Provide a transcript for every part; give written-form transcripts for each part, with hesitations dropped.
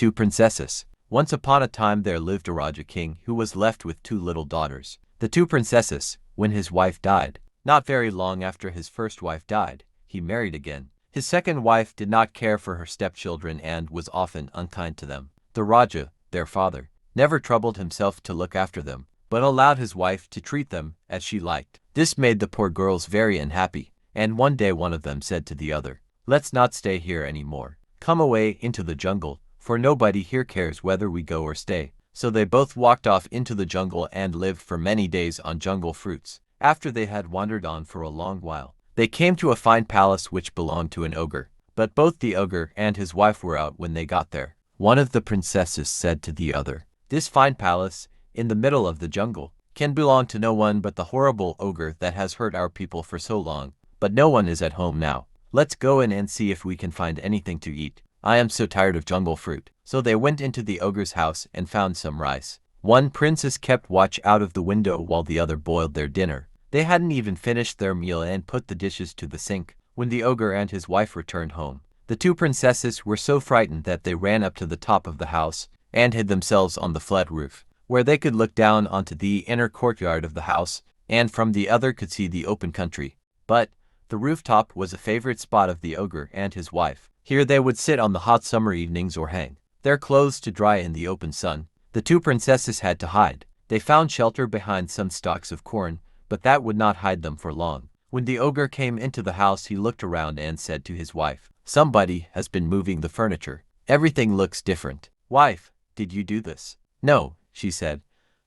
Two Princesses. Once upon a time there lived a Raja king who was left with two little daughters. The two princesses, when his wife died, not very long after his first wife died, he married again. His second wife did not care for her stepchildren and was often unkind to them. The Raja, their father, never troubled himself to look after them, but allowed his wife to treat them as she liked. This made the poor girls very unhappy, and one day one of them said to the other, "Let's not stay here anymore. Come away into the jungle, for nobody here cares whether we go or stay." So they both walked off into the jungle and lived for many days on jungle fruits. After they had wandered on for a long while, they came to a fine palace which belonged to an ogre. But both the ogre and his wife were out when they got there. One of the princesses said to the other, "This fine palace, in the middle of the jungle, can belong to no one but the horrible ogre that has hurt our people for so long. But no one is at home now. Let's go in and see if we can find anything to eat. I am so tired of jungle fruit." So they went into the ogre's house and found some rice. One princess kept watch out of the window while the other boiled their dinner. They hadn't even finished their meal and put the dishes to the sink when the ogre and his wife returned home. The two princesses were so frightened that they ran up to the top of the house and hid themselves on the flat roof, where they could look down onto the inner courtyard of the house, and from the other could see the open country. But the rooftop was a favorite spot of the ogre and his wife. Here they would sit on the hot summer evenings or hang their clothes to dry in the open sun. The two princesses had to hide. They found shelter behind some stalks of corn, but that would not hide them for long. When the ogre came into the house, he looked around and said to his wife, "Somebody has been moving the furniture. Everything looks different." "Wife, did you do this?" "No," she said.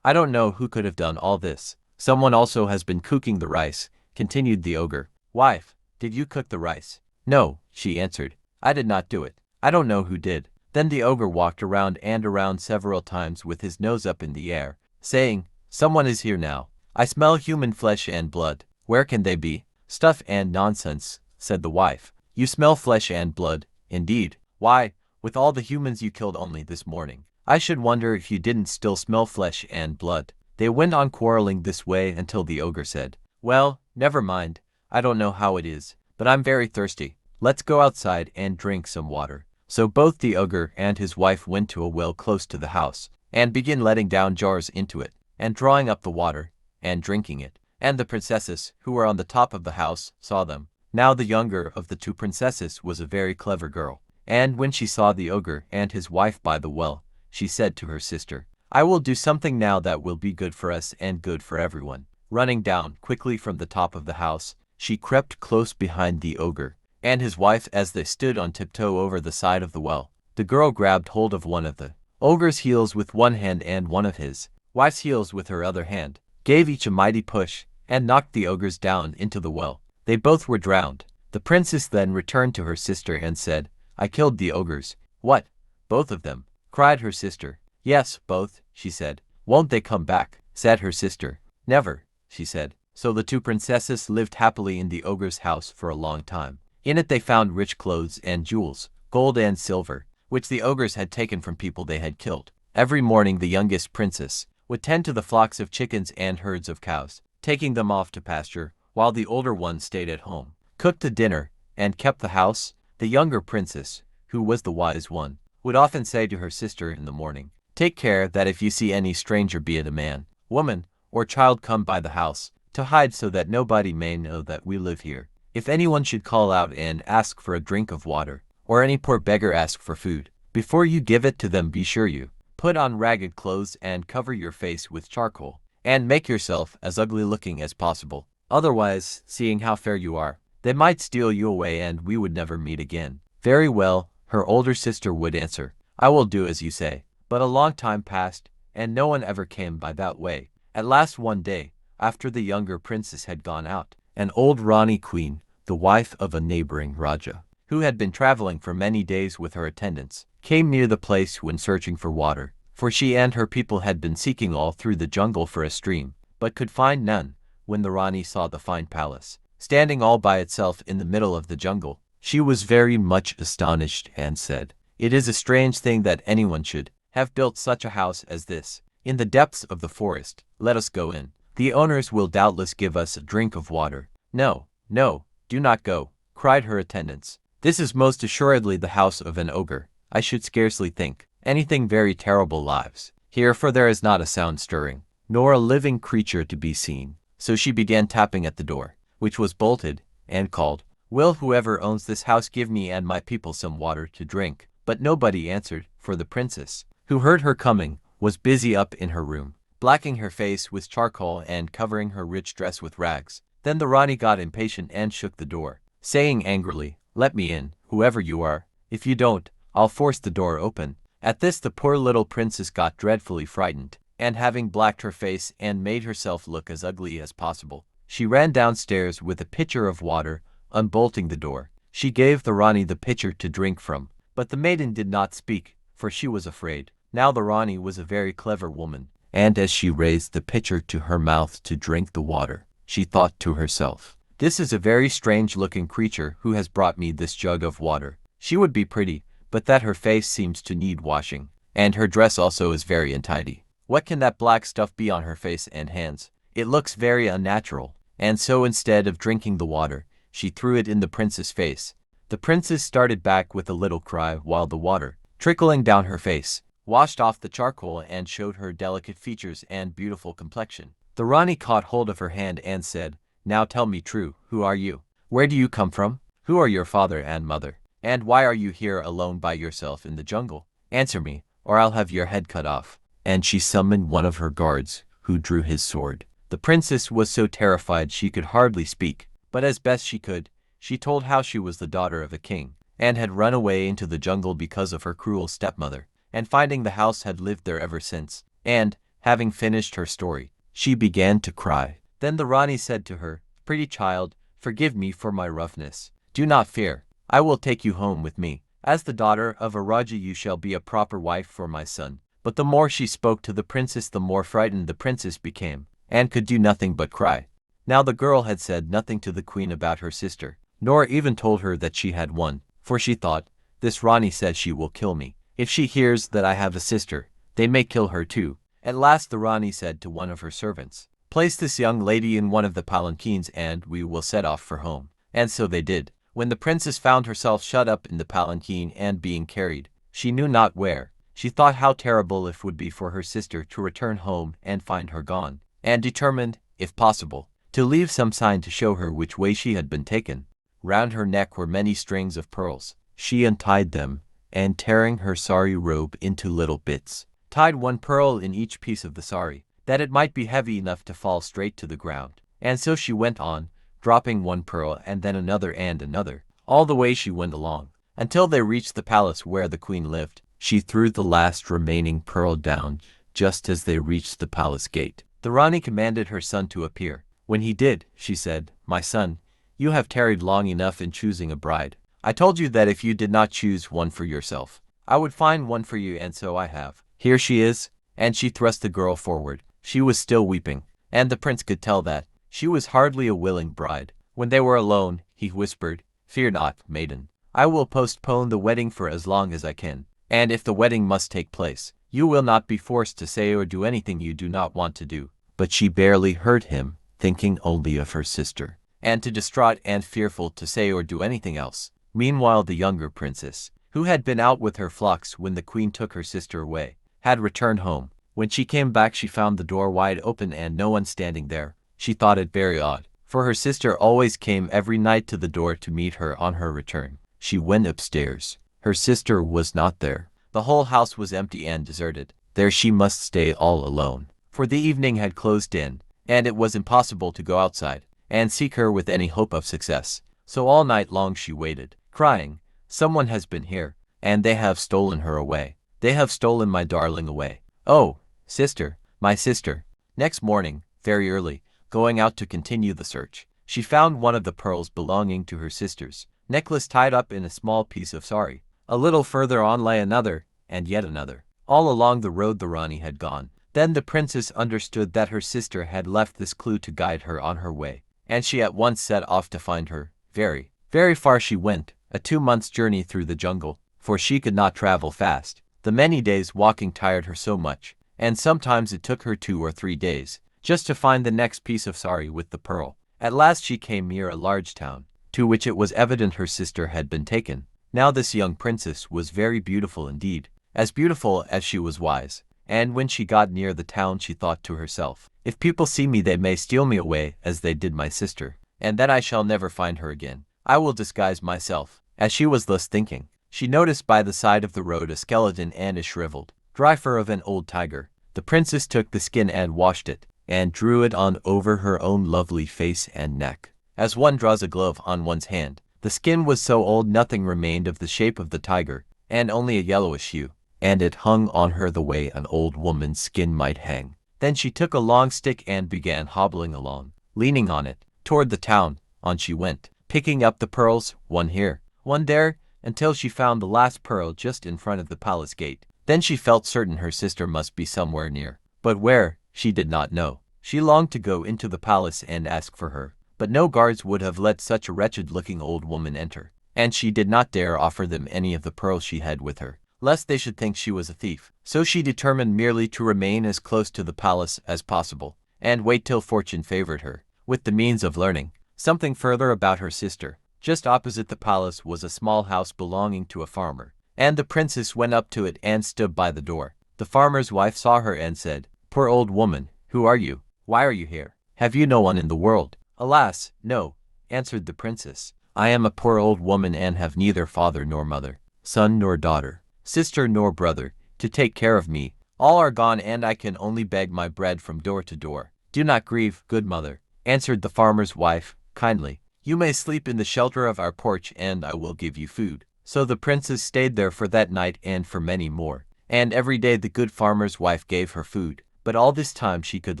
"I don't know who could have done all this." "Someone also has been cooking the rice," continued the ogre. "Wife, did you cook the rice?" "No," she answered. "I did not do it. I don't know who did." Then the ogre walked around and around several times with his nose up in the air, saying, "Someone is here now. I smell human flesh and blood. Where can they be?" "Stuff and nonsense," said the wife. "You smell flesh and blood, indeed. Why, with all the humans you killed only this morning, I should wonder if you didn't still smell flesh and blood." They went on quarreling this way until the ogre said, "Well, never mind. I don't know how it is, but I'm very thirsty. Let's go outside and drink some water." So both the ogre and his wife went to a well close to the house, and began letting down jars into it, and drawing up the water, and drinking it. And the princesses, who were on the top of the house, saw them. Now the younger of the two princesses was a very clever girl, and when she saw the ogre and his wife by the well, she said to her sister, "I will do something now that will be good for us and good for everyone." Running down quickly from the top of the house, she crept close behind the ogre and his wife as they stood on tiptoe over the side of the well. The girl grabbed hold of one of the ogre's heels with one hand and one of his wife's heels with her other hand, gave each a mighty push, and knocked the ogres down into the well. They both were drowned. The princess then returned to her sister and said, "I killed the ogres." "What, both of them?" cried her sister. "Yes, both," she said. "Won't they come back?" said her sister. "Never," she said. So the two princesses lived happily in the ogre's house for a long time. In it they found rich clothes and jewels, gold and silver, which the ogres had taken from people they had killed. Every morning the youngest princess would tend to the flocks of chickens and herds of cows, taking them off to pasture, while the older one stayed at home, cooked the dinner, and kept the house. The younger princess, who was the wise one, would often say to her sister in the morning, "Take care that if you see any stranger, be it a man, woman, or child, come by the house, to hide so that nobody may know that we live here. If anyone should call out and ask for a drink of water, or any poor beggar ask for food, before you give it to them be sure you put on ragged clothes and cover your face with charcoal, and make yourself as ugly looking as possible. Otherwise, seeing how fair you are, they might steal you away and we would never meet again." "Very well," her older sister would answer. "I will do as you say." But a long time passed, and no one ever came by that way. At last one day, after the younger princess had gone out, an old Rani queen, the wife of a neighboring Raja, who had been traveling for many days with her attendants, came near the place when searching for water, for she and her people had been seeking all through the jungle for a stream, but could find none. When the Rani saw the fine palace, standing all by itself in the middle of the jungle, she was very much astonished and said, "It is a strange thing that anyone should have built such a house as this, in the depths of the forest. Let us go in. The owners will doubtless give us a drink of water." "No, no, do not go," cried her attendants. "This is most assuredly the house of an ogre. I should scarcely think anything very terrible lives here, for there is not a sound stirring, nor a living creature to be seen. So she began tapping at the door, which was bolted, and called, "Will whoever owns this house give me and my people some water to drink?" But nobody answered, for the princess, who heard her coming, was busy up in her room, blacking her face with charcoal and covering her rich dress with rags. Then the Rani got impatient and shook the door, saying angrily, "Let me in, whoever you are. If you don't, I'll force the door open." At this the poor little princess got dreadfully frightened, and having blacked her face and made herself look as ugly as possible, she ran downstairs with a pitcher of water. Unbolting the door, she gave the Rani the pitcher to drink from, but the maiden did not speak, for she was afraid. Now the Rani was a very clever woman, and as she raised the pitcher to her mouth to drink the water, she thought to herself, "This is a very strange-looking creature who has brought me this jug of water. She would be pretty, but that her face seems to need washing, and her dress also is very untidy. What can that black stuff be on her face and hands? It looks very unnatural." And so instead of drinking the water, she threw it in the prince's face. The princess started back with a little cry, while the water, trickling down her face, washed off the charcoal and showed her delicate features and beautiful complexion. The Rani caught hold of her hand and said, "Now tell me true, who are you? Where do you come from? Who are your father and mother? And why are you here alone by yourself in the jungle? Answer me, or I'll have your head cut off." And she summoned one of her guards, who drew his sword. The princess was so terrified she could hardly speak, but as best she could, she told how she was the daughter of a king, and had run away into the jungle because of her cruel stepmother, and finding the house had lived there ever since. And, having finished her story, she began to cry. Then the Rani said to her, "Pretty child, forgive me for my roughness. Do not fear, I will take you home with me. As the daughter of a Raja you shall be a proper wife for my son." But the more she spoke to the princess, the more frightened the princess became, and could do nothing but cry. Now the girl had said nothing to the queen about her sister, nor even told her that she had one, for she thought, "This Rani says she will kill me. If she hears that I have a sister, they may kill her too." At last the Rani said to one of her servants, "Place this young lady in one of the palanquins and we will set off for home." And so they did. When the princess found herself shut up in the palanquin and being carried, she knew not where, she thought how terrible it would be for her sister to return home and find her gone, and determined, if possible, to leave some sign to show her which way she had been taken. Round her neck were many strings of pearls. She untied them, and tearing her sari robe into little bits, tied one pearl in each piece of the sari, that it might be heavy enough to fall straight to the ground. And so she went on, dropping one pearl and then another and another, all the way she went along, until they reached the palace where the queen lived. She threw the last remaining pearl down just as they reached the palace gate. The Rani commanded her son to appear. When he did, she said, "My son, you have tarried long enough in choosing a bride. I told you that if you did not choose one for yourself, I would find one for you, and so I have. Here she is." And she thrust the girl forward. She was still weeping, and the prince could tell that she was hardly a willing bride. When they were alone, he whispered, "Fear not, maiden. I will postpone the wedding for as long as I can. And if the wedding must take place, you will not be forced to say or do anything you do not want to do." But she barely heard him, thinking only of her sister, and too distraught and fearful to say or do anything else. Meanwhile the younger princess, who had been out with her flocks when the queen took her sister away, had returned home. When she came back she found the door wide open and no one standing there. She thought it very odd, for her sister always came every night to the door to meet her on her return. She went upstairs. Her sister was not there. The whole house was empty and deserted. There she must stay all alone, for the evening had closed in, and it was impossible to go outside and seek her with any hope of success. So all night long she waited, crying, "Someone has been here, and they have stolen her away. They have stolen my darling away. Oh, sister, my sister." Next morning, very early, going out to continue the search, she found one of the pearls belonging to her sister's necklace tied up in a small piece of sari. A little further on lay another, and yet another. All along the road the Rani had gone. Then the princess understood that her sister had left this clue to guide her on her way, and she at once set off to find her. Very, very far she went, a 2 months' journey through the jungle, for she could not travel fast. The many days walking tired her so much, and sometimes it took her 2 or 3 days, just to find the next piece of sari with the pearl. At last she came near a large town, to which it was evident her sister had been taken. Now this young princess was very beautiful indeed. as beautiful as she was wise. And when she got near the town she thought to herself, if people see me they may steal me away as they did my sister, and then I shall never find her again. I will disguise myself. As she was thus thinking, she noticed by the side of the road a skeleton and a shriveled, dry fur of an old tiger. The princess took the skin and washed it, and drew it on over her own lovely face and neck, as one draws a glove on one's hand. The skin was so old nothing remained of the shape of the tiger, and only a yellowish hue, and it hung on her the way an old woman's skin might hang. Then she took a long stick and began hobbling along, leaning on it, toward the town. On she went, picking up the pearls, one here, one there, until she found the last pearl just in front of the palace gate. Then she felt certain her sister must be somewhere near, but where, she did not know. She longed to go into the palace and ask for her, but no guards would have let such a wretched-looking old woman enter, and she did not dare offer them any of the pearls she had with her, lest they should think she was a thief. So she determined merely to remain as close to the palace as possible, and wait till fortune favored her, with the means of learning something further about her sister. Just opposite the palace was a small house belonging to a farmer, and the princess went up to it and stood by the door. The farmer's wife saw her and said, "Poor old woman, who are you? Why are you here? Have you no one in the world?" "Alas, no," answered the princess. "I am a poor old woman and have neither father nor mother, son nor daughter, sister nor brother, to take care of me. All are gone and I can only beg my bread from door to door." "Do not grieve, good mother," answered the farmer's wife, kindly. "You may sleep in the shelter of our porch and I will give you food." So the princess stayed there for that night and for many more, and every day the good farmer's wife gave her food. But all this time she could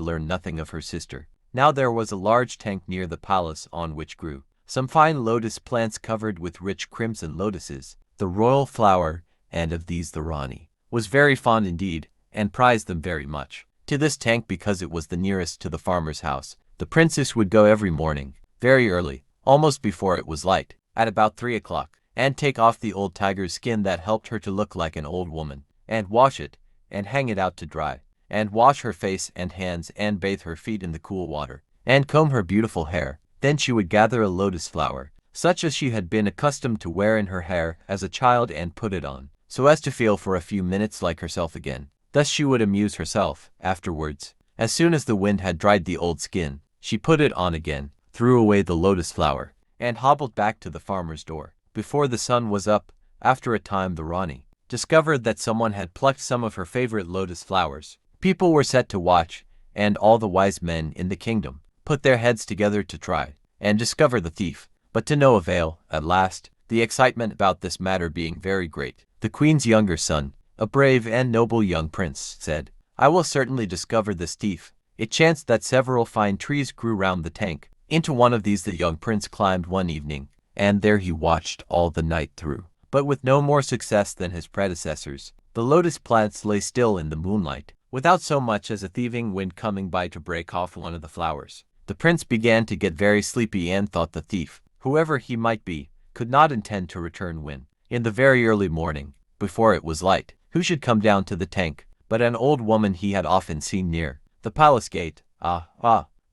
learn nothing of her sister. Now there was a large tank near the palace on which grew some fine lotus plants covered with rich crimson lotuses, the royal flower, and of these the Rani was very fond indeed, and prized them very much. To this tank, because it was the nearest to the farmer's house, the princess would go every morning, very early, almost before it was light, at about 3 o'clock, and take off the old tiger's skin that helped her to look like an old woman, and wash it, and hang it out to dry, and wash her face and hands and bathe her feet in the cool water, and comb her beautiful hair. Then she would gather a lotus flower, such as she had been accustomed to wear in her hair as a child, and put it on, so as to feel for a few minutes like herself again. Thus she would amuse herself. Afterwards, as soon as the wind had dried the old skin, she put it on again, threw away the lotus flower, and hobbled back to the farmer's door. Before the sun was up, after a time the Rani discovered that someone had plucked some of her favorite lotus flowers. People were set to watch, and all the wise men in the kingdom put their heads together to try and discover the thief, but to no avail. At last, the excitement about this matter being very great, the queen's younger son, a brave and noble young prince, said, "I will certainly discover this thief." It chanced that several fine trees grew round the tank. Into one of these the young prince climbed one evening, and there he watched all the night through, but with no more success than his predecessors. The lotus plants lay still in the moonlight, without so much as a thieving wind coming by to break off one of the flowers. The prince began to get very sleepy and thought the thief, whoever he might be, could not intend to return when, in the very early morning, before it was light, who should come down to the tank but an old woman he had often seen near the palace gate. Ah,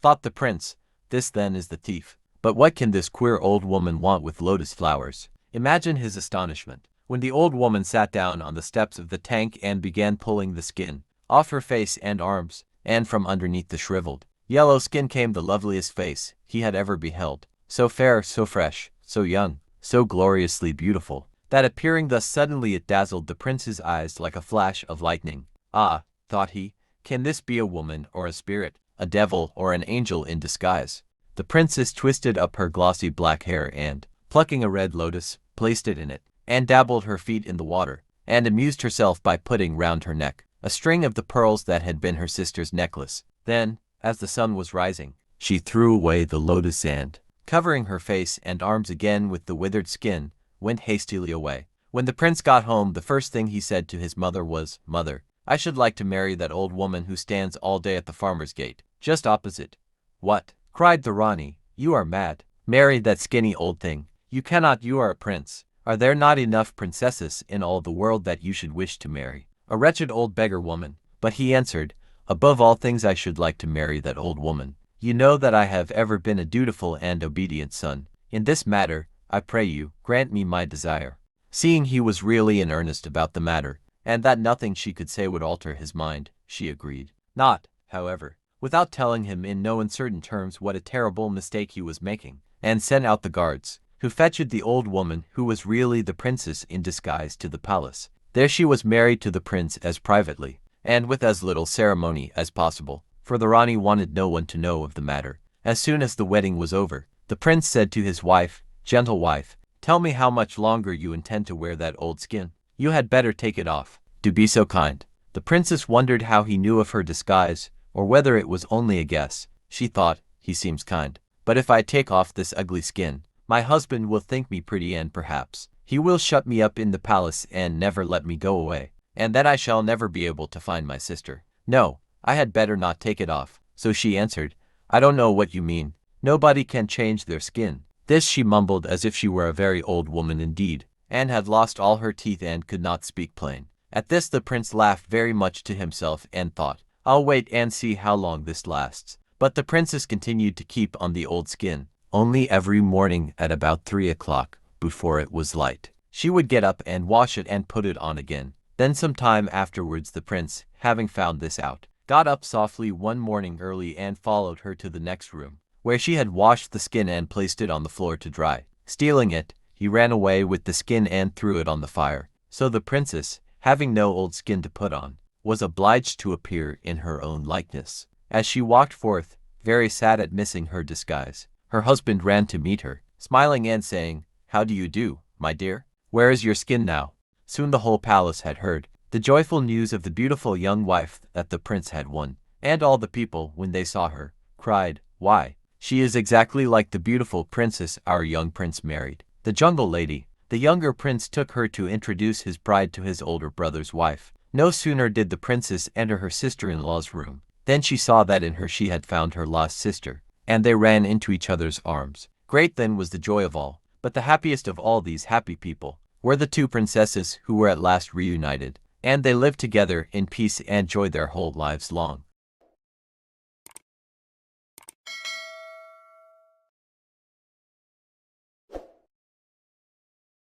thought the prince, this then is the thief. But what can this queer old woman want with lotus flowers? Imagine his astonishment when the old woman sat down on the steps of the tank and began pulling the skin off her face and arms, and from underneath the shriveled, yellow skin came the loveliest face he had ever beheld, so fair, so fresh, so young, so gloriously beautiful, that appearing thus suddenly it dazzled the prince's eyes like a flash of lightning. Ah, thought he, can this be a woman or a spirit, a devil or an angel in disguise? The princess twisted up her glossy black hair and, plucking a red lotus, placed it in it, and dabbled her feet in the water, and amused herself by putting round her neck a string of the pearls that had been her sister's necklace. Then, as the sun was rising, she threw away the lotus and, covering her face and arms again with the withered skin, went hastily away. When the prince got home, the first thing he said to his mother was, "Mother, I should like to marry that old woman who stands all day at the farmer's gate, just opposite." "What?" cried the Rani. "You are mad. Marry that skinny old thing. You cannot, you are a prince. Are there not enough princesses in all the world that you should wish to marry a wretched old beggar woman?" But he answered, "Above all things I should like to marry that old woman. You know that I have ever been a dutiful and obedient son. In this matter, I pray you, grant me my desire." Seeing he was really in earnest about the matter, and that nothing she could say would alter his mind, she agreed. Not, however, without telling him in no uncertain terms what a terrible mistake he was making, and sent out the guards, who fetched the old woman who was really the princess in disguise to the palace. There she was married to the prince as privately, and with as little ceremony as possible, for the Rani wanted no one to know of the matter. As soon as the wedding was over, the prince said to his wife, "Gentle wife, tell me how much longer you intend to wear that old skin. You had better take it off. Do be so kind." The princess wondered how he knew of her disguise, or whether it was only a guess. She thought, he seems kind. But if I take off this ugly skin, my husband will think me pretty, and perhaps he will shut me up in the palace and never let me go away, and then I shall never be able to find my sister. No, I had better not take it off. So she answered, "I don't know what you mean. Nobody can change their skin." This she mumbled as if she were a very old woman indeed, and had lost all her teeth and could not speak plain. At this the prince laughed very much to himself and thought, "I'll wait and see how long this lasts." But the princess continued to keep on the old skin. Only every morning at about 3 o'clock, before it was light, she would get up and wash it and put it on again. Then some time afterwards the prince, having found this out, got up softly one morning early and followed her to the next room, where she had washed the skin and placed it on the floor to dry. Stealing it, he ran away with the skin and threw it on the fire. So the princess, having no old skin to put on, was obliged to appear in her own likeness. As she walked forth, very sad at missing her disguise, her husband ran to meet her, smiling and saying, "How do you do, my dear? Where is your skin now?" Soon the whole palace had heard the joyful news of the beautiful young wife that the prince had won, and all the people, when they saw her, cried, "Why, she is exactly like the beautiful princess our young prince married, the jungle lady." The younger prince took her to introduce his bride to his older brother's wife. No sooner did the princess enter her sister-in-law's room than she saw that in her she had found her lost sister, and they ran into each other's arms. Great then was the joy of all, but the happiest of all these happy people were the two princesses who were at last reunited, and they lived together in peace and joy their whole lives long.